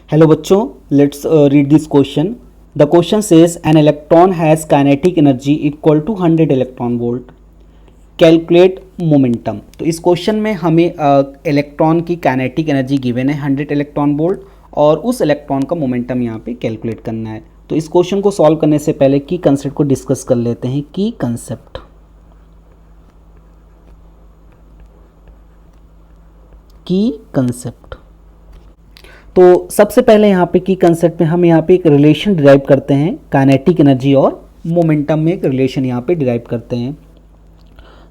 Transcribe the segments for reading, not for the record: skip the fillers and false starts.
Hello बच्चों, let's read this question. The question says an electron has kinetic energy equal to 100 electron volt. Calculate momentum. तो इस question में हमें electron की kinetic energy given है 100 electron volt और उस इलेक्ट्रॉन का मोमेंटम यहाँ पे कैलकुलेट करना है. तो इस क्वेश्चन को सॉल्व करने से पहले की कंसेप्ट को डिस्कस कर लेते हैं. की कंसेप्ट. तो सबसे पहले यहाँ पे की कंसेप्ट में हम यहाँ पे एक रिलेशन डिराइव करते हैं. काइनेटिक एनर्जी और मोमेंटम में एक रिलेशन यहाँ पे डिराइव करते हैं.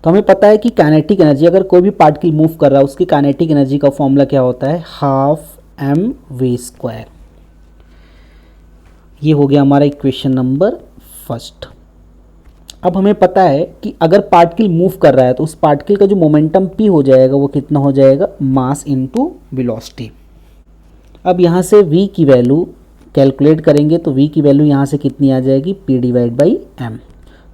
तो हमें पता है कि काइनेटिक एनर्जी, अगर कोई भी पार्टिकल मूव कर रहा है उसकी काइनेटिक एनर्जी का फॉर्मूला क्या होता है, हाफ mv². ये हो गया हमारा इक्वेशन नंबर फर्स्ट. अब हमें पता है कि अगर पार्टिकल मूव कर रहा है तो उस पार्टिकल का जो मोमेंटम p हो जाएगा वो कितना हो जाएगा, मास इनटू वेलोसिटी. अब यहाँ से v की वैल्यू कैलकुलेट करेंगे तो v की वैल्यू यहाँ से कितनी आ जाएगी, p/m.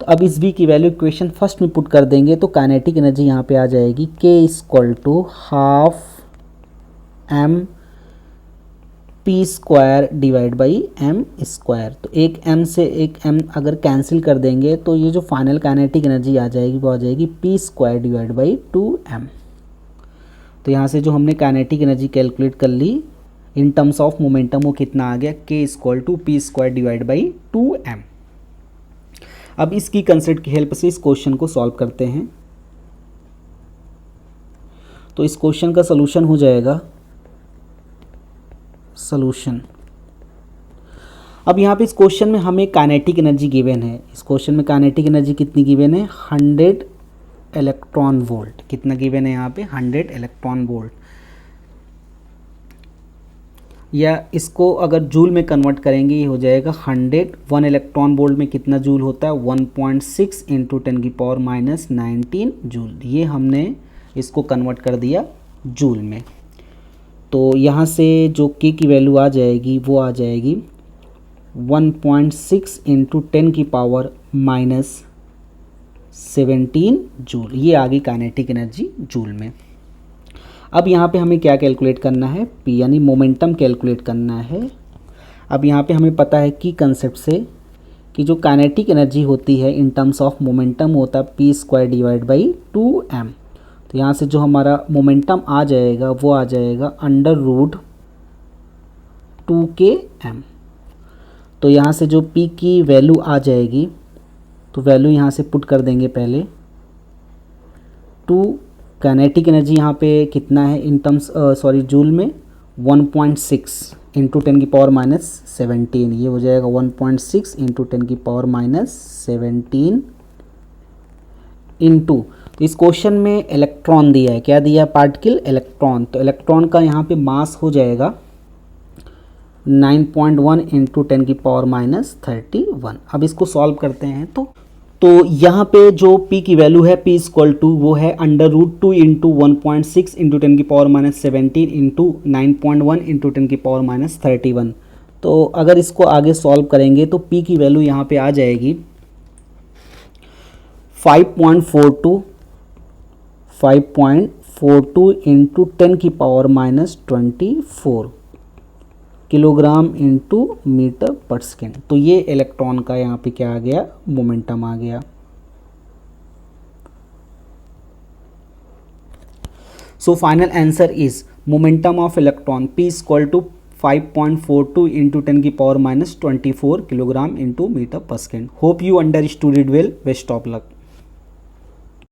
तो अब इस v की वैल्यू इक्वेशन फर्स्ट में पुट कर देंगे तो काइनेटिक एनर्जी यहाँ पे आ जाएगी k = हाफ mp²/m². तो एक m से एक m अगर कैंसिल कर देंगे तो ये जो फाइनल काइनेटिक एनर्जी आ जाएगी वो आ जाएगी p²/2m. तो यहाँ से जो हमने काइनेटिक एनर्जी कैलकुलेट कर ली इन टर्म्स ऑफ मोमेंटम वो कितना आ गया, k = p²/2m. अब इसकी कंसेप्ट की हेल्प से इस क्वेश्चन को सॉल्व करते हैं. तो इस क्वेश्चन का सलूशन हो जाएगा सॉल्यूशन. अब यहाँ पे इस क्वेश्चन में हमें काइनेटिक एनर्जी गिवन है. इस क्वेश्चन में काइनेटिक एनर्जी कितनी गिवन है, 100 इलेक्ट्रॉन वोल्ट. कितना गिवन है यहाँ पे, 100 इलेक्ट्रॉन वोल्ट. या इसको अगर जूल में कन्वर्ट करेंगे ये हो जाएगा 100. 1 इलेक्ट्रॉन वोल्ट में कितना जूल होता है, 1.6 × 10⁻⁹ जूल. ये हमने इसको कन्वर्ट कर दिया जूल में. तो यहाँ से जो k की वैल्यू आ जाएगी वो आ जाएगी 1.6 × 10⁻⁷ जूल. ये आ गई काइनेटिक एनर्जी जूल में. अब यहाँ पे हमें क्या कैलकुलेट करना है, p यानी मोमेंटम कैलकुलेट करना है. अब यहाँ पे हमें पता है कि कंसेप्ट से कि जो काइनेटिक एनर्जी होती है इन टर्म्स ऑफ मोमेंटम होता है p²/2m. तो यहाँ से जो हमारा मोमेंटम आ जाएगा वो आ जाएगा √2km. तो यहाँ से जो p की वैल्यू आ जाएगी तो वैल्यू यहाँ से पुट कर देंगे पहले. काइनेटिक एनर्जी यहाँ पे कितना है इन टर्म्स जूल में, 1.6 × 10⁻⁷. ये हो जाएगा 1.6 × 10⁻⁷ इंटू. तो इस क्वेश्चन में इलेक्ट्रॉन दिया है, क्या दिया है, पार्टिकल इलेक्ट्रॉन. तो इलेक्ट्रॉन का यहाँ पे मास हो जाएगा 9.1 × 10⁻31. अब इसको सॉल्व करते हैं तो यहाँ पे जो p की वैल्यू है p = वो है √2 × 1.6 × 10⁻⁷ इंटू 9.1 × 10⁻31. तो अगर इसको आगे सॉल्व करेंगे तो p की वैल्यू यहाँ पे आ जाएगी 5.42 × 10⁻24 kilogram into metre per second. तो ये इलेक्ट्रॉन का यहाँ पे क्या आ गया, मोमेंटम आ गया. So final answer is momentum of electron p = 5.42 × 10⁻24 kilogram into metre per second. Hope you understood it well. Best of luck.